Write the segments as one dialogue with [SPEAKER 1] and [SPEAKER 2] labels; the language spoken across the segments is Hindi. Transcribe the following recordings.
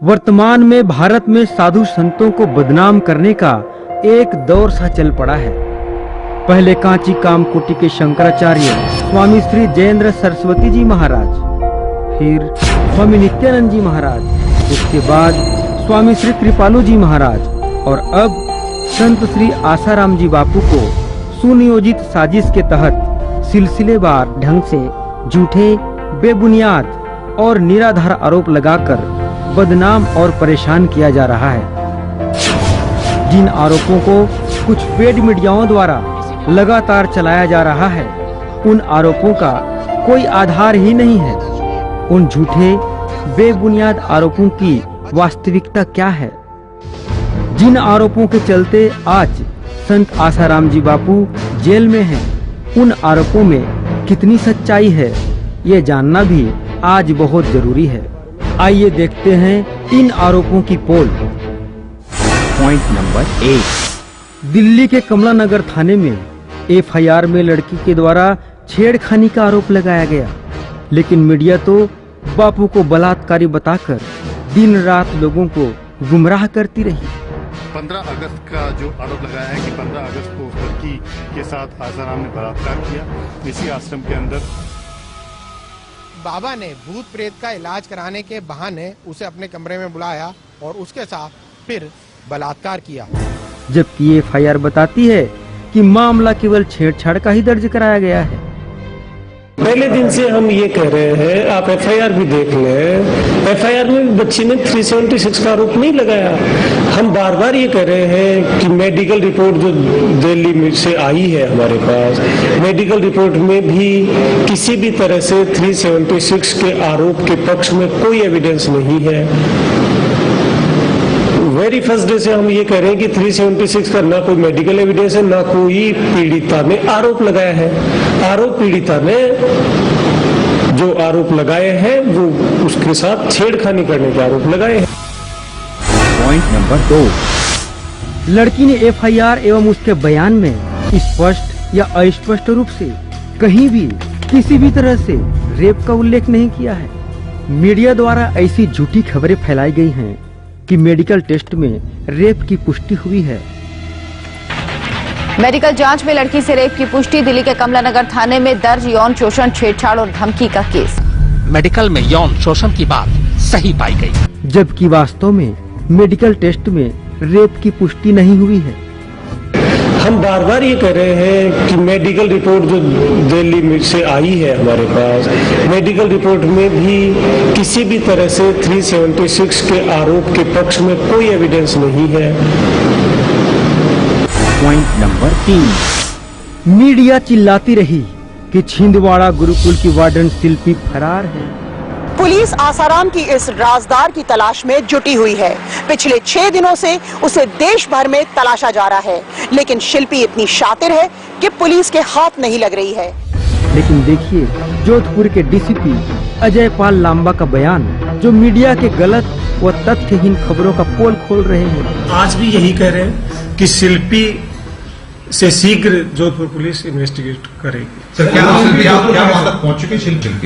[SPEAKER 1] वर्तमान में भारत में साधु संतों को बदनाम करने का एक दौर सा चल पड़ा है। पहले कांची कामकोटि के शंकराचार्य स्वामी श्री जयेंद्र सरस्वती जी महाराज, फिर स्वामी नित्यानंद जी महाराज, उसके बाद स्वामी श्री कृपालु जी महाराज और अब संत श्री आसाराम जी बापू को सुनियोजित साजिश के तहत सिलसिलेवार ढंग से झूठे, बेबुनियाद और निराधार आरोप लगाकर बदनाम और परेशान किया जा रहा है। जिन आरोपों को कुछ पेड मीडियाओं द्वारा लगातार चलाया जा रहा है, उन आरोपों का कोई आधार ही नहीं है। उन झूठे, बेबुनियाद आरोपों की वास्तविकता क्या है? जिन आरोपों के चलते आज संत आसाराम जी बापू जेल में हैं, उन आरोपों में कितनी सच्चाई है, ये जानना भी आज बहुत जरूरी है। आइए देखते हैं इन आरोपों की पोल।
[SPEAKER 2] Point number 1।
[SPEAKER 1] दिल्ली के कमला नगर थाने में एफआईआर में लड़की के द्वारा छेड़खानी का आरोप लगाया गया, लेकिन मीडिया तो बापू को बलात्कारी बताकर दिन रात लोगों को गुमराह करती रही।
[SPEAKER 3] 15 अगस्त का जो आरोप लगाया है कि 15 अगस्त को उस लड़की के साथ आसाराम ने बलात्कार किया, इसी आश्रम के अंदर
[SPEAKER 4] बाबा ने भूत प्रेत का इलाज कराने के बहाने उसे अपने कमरे में बुलाया और उसके साथ फिर बलात्कार किया।
[SPEAKER 1] जबकि एफआईआर बताती है कि मामला केवल छेड़छाड़ का ही दर्ज कराया गया है।
[SPEAKER 5] पहले दिन से हम ये कह रहे हैं, आप एफआईआर भी देख लें, एफआईआर में बच्ची ने 376 का आरोप नहीं लगाया। हम बार बार ये कह रहे हैं कि मेडिकल रिपोर्ट जो दिल्ली से आई है हमारे पास, मेडिकल रिपोर्ट में भी किसी भी तरह से 376 के आरोप के पक्ष में कोई एविडेंस नहीं है। वेरी फर्स्ट डे से हम ये कह रहे हैं कि 376 का ना कोई मेडिकल एविडेंस है, ना कोई पीड़िता ने आरोप लगाया है। आरोप पीड़िता ने जो आरोप लगाए हैं वो उसके साथ छेड़खानी करने के आरोप लगाए हैं।
[SPEAKER 2] Point number 2।
[SPEAKER 1] लड़की ने एफआईआर एवं उसके बयान में स्पष्ट या अस्पष्ट रूप से कहीं भी किसी भी तरह से रेप का उल्लेख नहीं किया है। मीडिया द्वारा ऐसी झूठी खबरें फैलाई गई हैं कि मेडिकल टेस्ट में रेप की पुष्टि हुई है।
[SPEAKER 6] मेडिकल जांच में लड़की से रेप की पुष्टि। दिल्ली के कमला नगर थाने में दर्ज यौन शोषण, छेड़छाड़ और धमकी का केस।
[SPEAKER 7] मेडिकल में यौन शोषण की बात सही पाई गई,
[SPEAKER 1] जबकि वास्तव में मेडिकल टेस्ट में रेप की पुष्टि नहीं हुई है।
[SPEAKER 5] हम बार बार ये कह रहे हैं कि मेडिकल रिपोर्ट जो दिल्ली से आई है हमारे पास, मेडिकल रिपोर्ट में भी किसी भी तरह से 376 के आरोप के पक्ष में कोई एविडेंस नहीं है।
[SPEAKER 2] Point number 3।
[SPEAKER 1] मीडिया चिल्लाती रही कि छिंदवाड़ा गुरुकुल की वार्डन शिल्पी फरार है।
[SPEAKER 8] पुलिस आसाराम की इस राजदार की तलाश में जुटी हुई है। पिछले 6 दिनों से उसे देश भर में तलाशा जा रहा है, लेकिन शिल्पी इतनी शातिर है कि पुलिस के हाथ नहीं लग रही है।
[SPEAKER 1] लेकिन देखिए जोधपुर के डीसीपी अजय पाल लांबा का बयान, जो मीडिया के गलत व तथ्यहीन खबरों का पोल खोल रहे हैं।
[SPEAKER 5] आज भी यही कह रहे हैं कि शिल्पी से शीघ्र जोधपुर पुलिस इन्वेस्टिगेट करेगी।
[SPEAKER 9] सर, क्या वहां तक पहुंच चुके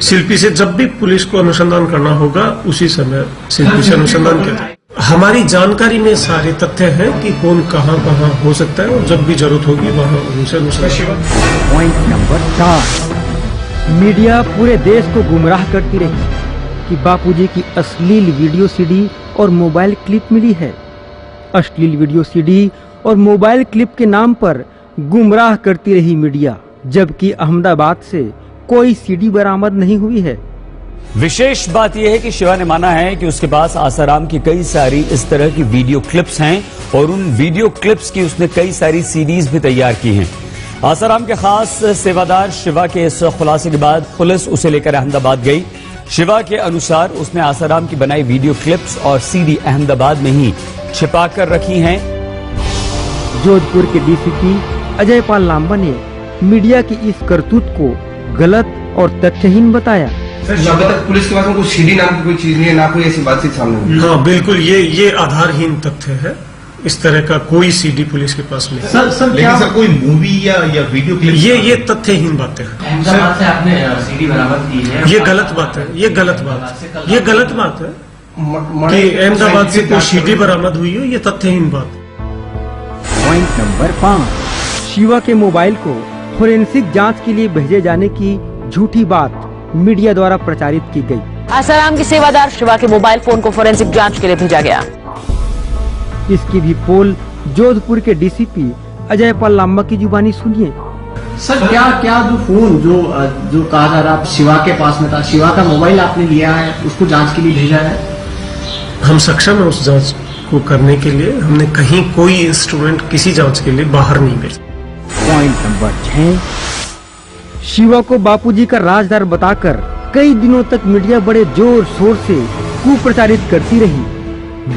[SPEAKER 5] शिल्पी से जब भी पुलिस को अनुसंधान करना होगा उसी समय शिल्पी से अनुसंधान किया। हमारी जानकारी में सारे तथ्य हैं कि कौन कहां हो सकता है और जब भी जरूरत होगी वहां उनसे अनुसंधान।
[SPEAKER 2] Point number 4।
[SPEAKER 1] मीडिया पूरे देश को गुमराह करती रही कि बापूजी की अश्लील वीडियो सीडी और मोबाइल क्लिप मिली है। अश्लील वीडियो सीडी और मोबाइल क्लिप के नाम पर गुमराह करती रही मीडिया, जबकि अहमदाबाद से कोई सीडी बरामद नहीं हुई है।
[SPEAKER 10] विशेष बात यह है कि शिवा ने माना है कि उसके पास आसाराम की कई सारी इस तरह की वीडियो क्लिप्स हैं और उन वीडियो क्लिप्स की उसने कई सारी सीडीज भी तैयार की हैं। आसाराम के खास सेवादार शिवा के इस खुलासे के बाद पुलिस उसे लेकर अहमदाबाद गई। शिवा के अनुसार उसने आसाराम की बनाई वीडियो क्लिप्स और सीडी अहमदाबाद में ही छिपा कर रखी हैं।
[SPEAKER 1] जोधपुर के डीसीपी अजय पाल लांबा ने मीडिया की इस करतूत को गलत और तथ्यहीन बताया।
[SPEAKER 9] सर, अभी तक पुलिस के पास में कोई सीडी नाम की कोई चीज नहीं है, ना कोई ऐसी बातचीत सामने हुई।
[SPEAKER 5] हाँ बिल्कुल, ये आधारहीन तथ्य है। इस तरह का कोई सीडी पुलिस के पास नहीं।
[SPEAKER 9] लेकिन सर कोई मूवी या वीडियो क्लिप,
[SPEAKER 5] ये तथ्यहीन बातें हैं।
[SPEAKER 11] अहमदाबाद से आपने सीडी बरामद की है,
[SPEAKER 5] ये गलत बात है, ये गलत बात है। कि अहमदाबाद से कोई सीडी बरामद हुई हो, ये तथ्यहीन बात।
[SPEAKER 2] Point number 5।
[SPEAKER 1] शिवा के मोबाइल को फोरेंसिक जांच के लिए भेजे जाने की झूठी बात मीडिया द्वारा प्रचारित की गई।
[SPEAKER 6] आसाराम की सेवादार शिवा के मोबाइल फोन को फोरेंसिक जांच के लिए भेजा गया।
[SPEAKER 1] इसकी भी पोल जोधपुर के डीसीपी अजय पाल लांबा की जुबानी सुनिए।
[SPEAKER 11] सर क्या जो फोन जो कहा जा रहा शिवा के पास में था, शिवा का मोबाइल आपने लिया है, उसको जांच के लिए भेजा है?
[SPEAKER 5] हम सक्षम है उस जांच को करने के लिए। हमने कहीं कोई इंस्ट्रूमेंट किसी जांच के लिए बाहर नहीं भेजा।
[SPEAKER 2] Point number 6।
[SPEAKER 1] शिवा को बापूजी का राजदार बताकर कई दिनों तक मीडिया बड़े जोर शोर से कुप्रचारित करती रही,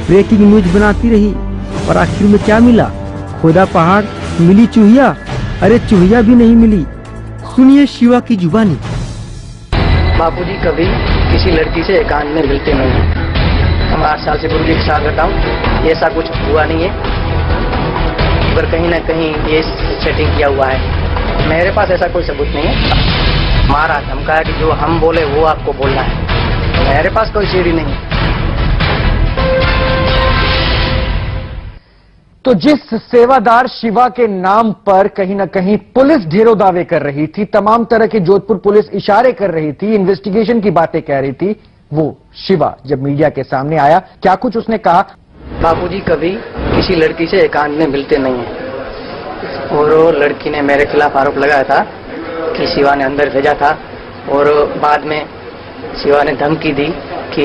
[SPEAKER 1] ब्रेकिंग न्यूज बनाती रही, और आखिर में क्या मिला? खोदा पहाड़, मिली चूहिया। अरे चूहिया भी नहीं मिली। सुनिए शिवा की जुबानी।
[SPEAKER 12] बापूजी कभी किसी लड़की से एकांत में मिलते नहीं। हम 8 साल से गुरुजी के साथ रहता हूँ, ऐसा कुछ हुआ नहीं है, पर कहीं ना कहीं ये सेटिंग किया हुआ है। मेरे पास ऐसा कोई सबूत नहीं है। मारा धमकाया कि जो हम बोले वो आपको बोलना है। मेरे पास कोई सीढ़ी नहीं है।
[SPEAKER 13] तो जिस सेवादार शिवा के नाम पर कहीं ना कहीं पुलिस ढेरों दावे कर रही थी, तमाम तरह की जोधपुर पुलिस इशारे कर रही थी, इन्वेस्टिगेशन की बातें कह रही थी, वो शिवा जब मीडिया के सामने आया, क्या कुछ उसने कहा?
[SPEAKER 12] बापूजी कभी किसी लड़की से एकांत में मिलते नहीं है, और वो लड़की ने मेरे खिलाफ आरोप लगाया था कि शिवा ने अंदर भेजा था, और बाद में शिवा ने धमकी दी कि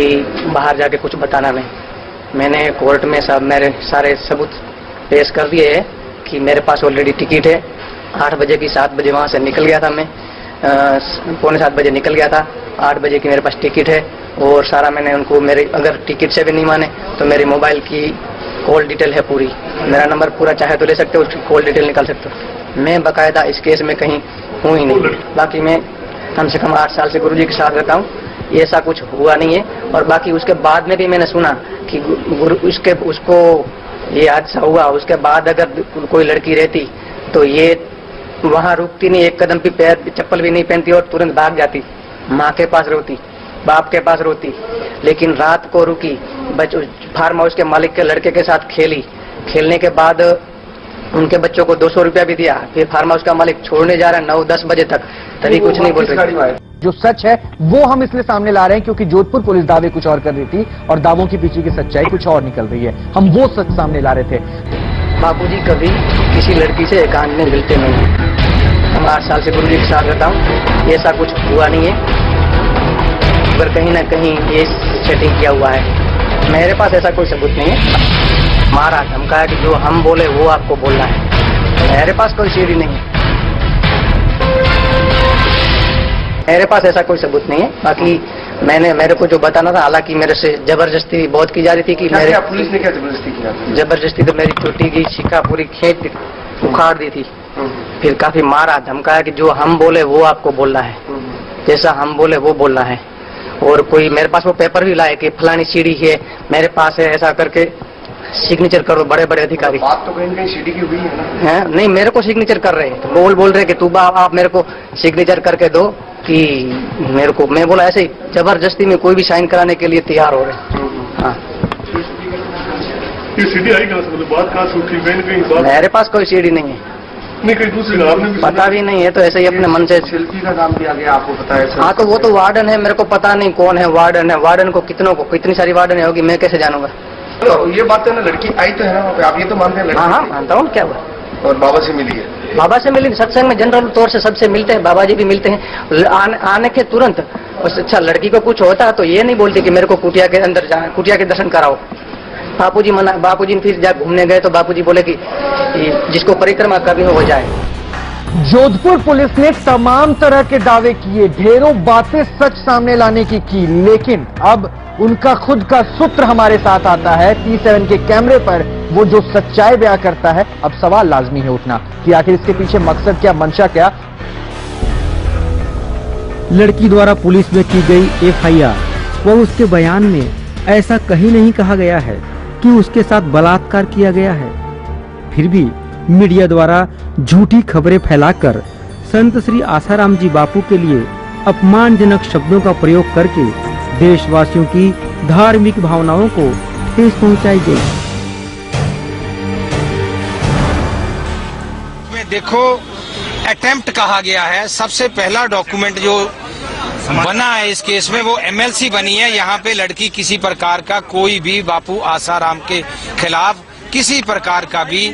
[SPEAKER 12] बाहर जाके कुछ बताना नहीं। मैंने कोर्ट में सब मेरे सारे सबूत पेश कर दिए है कि मेरे पास ऑलरेडी टिकट है। 8 बजे की 7 बजे वहां से निकल गया था मैं, 6:45 बजे निकल गया था। 8 बजे की मेरे पास टिकट है, और सारा मैंने उनको मेरे अगर टिकट से भी नहीं माने तो मेरे मोबाइल की कॉल डिटेल है पूरी, मेरा नंबर पूरा चाहे तो ले सकते हो, उसकी कॉल डिटेल निकाल सकते हो। मैं बाकायदा इस केस में कहीं हूँ ही नहीं। बाकी मैं कम से कम 8 साल से गुरुजी के साथ रहता हूँ, ऐसा कुछ हुआ नहीं है। और बाकी उसके बाद में भी मैंने सुना कि उसको ये हादसा हुआ, उसके बाद अगर कोई लड़की रहती तो ये वहां रुकती नहीं, एक कदम भी पैर चप्पल भी नहीं पहनती और तुरंत भाग जाती। माँ के पास रोती, बाप के पास रोती, लेकिन रात को रुकी, फार्म हाउस के मालिक के लड़के के साथ खेली। खेलने के बाद उनके बच्चों को 200 रुपया भी दिया। फिर फार्म हाउस का मालिक छोड़ने जा रहा है 9-10 बजे तक, तभी कुछ नहीं बोल रही।
[SPEAKER 13] जो सच है वो हम इसलिए सामने ला रहे हैं क्योंकि जोधपुर पुलिस दावे कुछ और कर रही थी और दावों के पीछे की सच्चाई कुछ और निकल रही है। हम वो सच सामने ला रहे थे।
[SPEAKER 12] बापूजी कभी किसी लड़की से एकांत में मिलते नहीं। हम 8 साल से गुरुजी के साथ रहता हूँ, ऐसा कुछ हुआ नहीं है, पर कहीं ना कहीं ये सेटिंग किया हुआ है। मेरे पास ऐसा कोई सबूत नहीं है। मारा धमकाया कि जो हम बोले वो आपको बोलना है। मेरे पास कोई सीढ़ी नहीं है। मेरे पास ऐसा कोई सबूत नहीं है। बाकी मेरे को जो बताना था, हालांकि मेरे से जबरदस्ती बहुत की जा रही थी कि मेरे
[SPEAKER 9] पुलिस ने क्या जबरदस्ती किया?
[SPEAKER 12] जबरदस्ती तो मेरी चोटी की शिका पूरी खींच उखाड़ दी थी। फिर काफी मारा धमकाया कि जो हम बोले वो आपको बोलना है, जैसा हम बोले वो बोलना है। और कोई मेरे पास वो पेपर भी लाए कि फलानी सीढ़ी है मेरे पास है, ऐसा करके सिग्नेचर करो बड़े बड़े अधिकारी।
[SPEAKER 9] बात तो कहीं सीढ़ी की हुई है ना?
[SPEAKER 12] नहीं, मेरे को सिग्नेचर कर रहे हैं, तो बोल रहे कि तू आप मेरे को सिग्नेचर करके दो कि मेरे को। मैं बोला ऐसे ही जबरदस्ती में कोई भी साइन कराने के लिए तैयार हो रहे। हाँ,
[SPEAKER 3] ये सीढ़ी आई कहाँ से? मतलब बात कहाँ से उठी? कहीं
[SPEAKER 12] मेरे पास कोई सीढ़ी नहीं है।
[SPEAKER 3] नहीं, कहीं दूसरी आपने भी
[SPEAKER 12] पता भी नहीं है, तो ऐसे ही अपने मन से।
[SPEAKER 9] शिल्पी का नाम दिया गया, आपको पता है?
[SPEAKER 12] हाँ, तो वो तो वार्डन है, मेरे को पता नहीं कौन है वार्डन है। वार्डन को कितनों को कितनी सारी वार्डन होगी, मैं कैसे जानूंगा?
[SPEAKER 9] तो ये बात है ना, लड़की आई तो है ना वहाँ पे, आप ये तो मानते हैं?
[SPEAKER 12] हाँ हाँ, मानता हूँ। क्या हुआ?
[SPEAKER 9] और बाबा से मिली है?
[SPEAKER 12] बाबा से मिली, सत्संग में जनरल तौर से सबसे मिलते हैं, बाबा जी भी मिलते हैं। आने के तुरंत अच्छा लड़की को कुछ होता है तो ये नहीं बोलती कि मेरे को कुटिया के अंदर जाए, कुटिया के दर्शन कराओ। बापूजी मना, बापूजी फिर जब घूमने गए तो बापूजी बोले कि जिसको परिक्रमा करनी हो वो जाए।
[SPEAKER 13] जोधपुर पुलिस ने तमाम तरह के दावे किए, ढेरों बातें सच सामने लाने की, लेकिन अब उनका खुद का सूत्र हमारे साथ आता है। T7 के कैमरे पर वो जो सच्चाई बयां करता है। अब सवाल लाजमी है उठना कि आखिर इसके पीछे मकसद क्या, मंशा क्या।
[SPEAKER 1] लड़की द्वारा पुलिस में की गई FIR व उसके बयान में ऐसा कहीं नहीं कहा गया है कि उसके साथ बलात्कार किया गया है। फिर भी मीडिया द्वारा झूठी खबरें फैलाकर संत श्री आसाराम जी बापू के लिए अपमानजनक शब्दों का प्रयोग करके देशवासियों की धार्मिक भावनाओं को ठेस पहुंचाई गई।
[SPEAKER 14] देखो, अटेम्प्ट कहा गया है। सबसे पहला डॉक्यूमेंट जो बना है इस केस में वो एमएलसी बनी है। यहाँ पे लड़की किसी प्रकार का कोई भी बापू आसाराम के खिलाफ किसी प्रकार का भी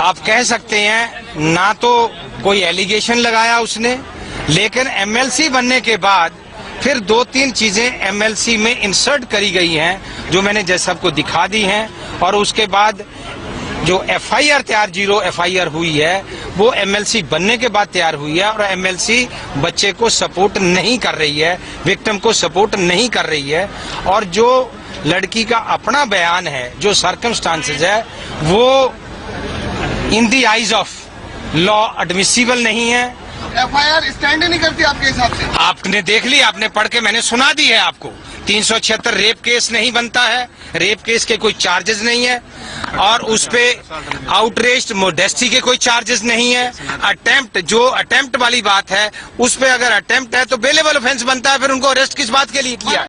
[SPEAKER 14] आप कह सकते हैं ना तो कोई एलिगेशन लगाया उसने, लेकिन एमएलसी बनने के बाद फिर 2-3 चीजें एमएलसी में इंसर्ट करी गई हैं जो मैंने जज साहब को दिखा दी हैं। और उसके बाद जो एफआईआर तैयार 0 एफआईआर हुई है वो एमएलसी बनने के बाद तैयार हुई है। और एमएलसी बच्चे को सपोर्ट नहीं कर रही है, विक्टिम को सपोर्ट नहीं कर रही है। और जो लड़की का अपना बयान है, जो सर्कमस्टांसेस है, वो इन दी आइज ऑफ लॉ एडमिसिबल नहीं है।
[SPEAKER 9] एफआईआर स्टैंड नहीं करती आपके हिसाब से?
[SPEAKER 14] आपने देख ली, आपने पढ़ के मैंने सुना दी है आपको। 376 रेप केस नहीं बनता है, रेप केस के कोई चार्जेस नहीं है। और उस पे आउटरेज्ड मोडेस्टी के कोई चार्जेस नहीं है। अटेम्प्ट, जो अटेम्प्ट वाली बात है उस पे अगर अटेम्प्ट है तो बेलेबल ऑफेंस बनता है। फिर उनको अरेस्ट किस बात के लिए किया?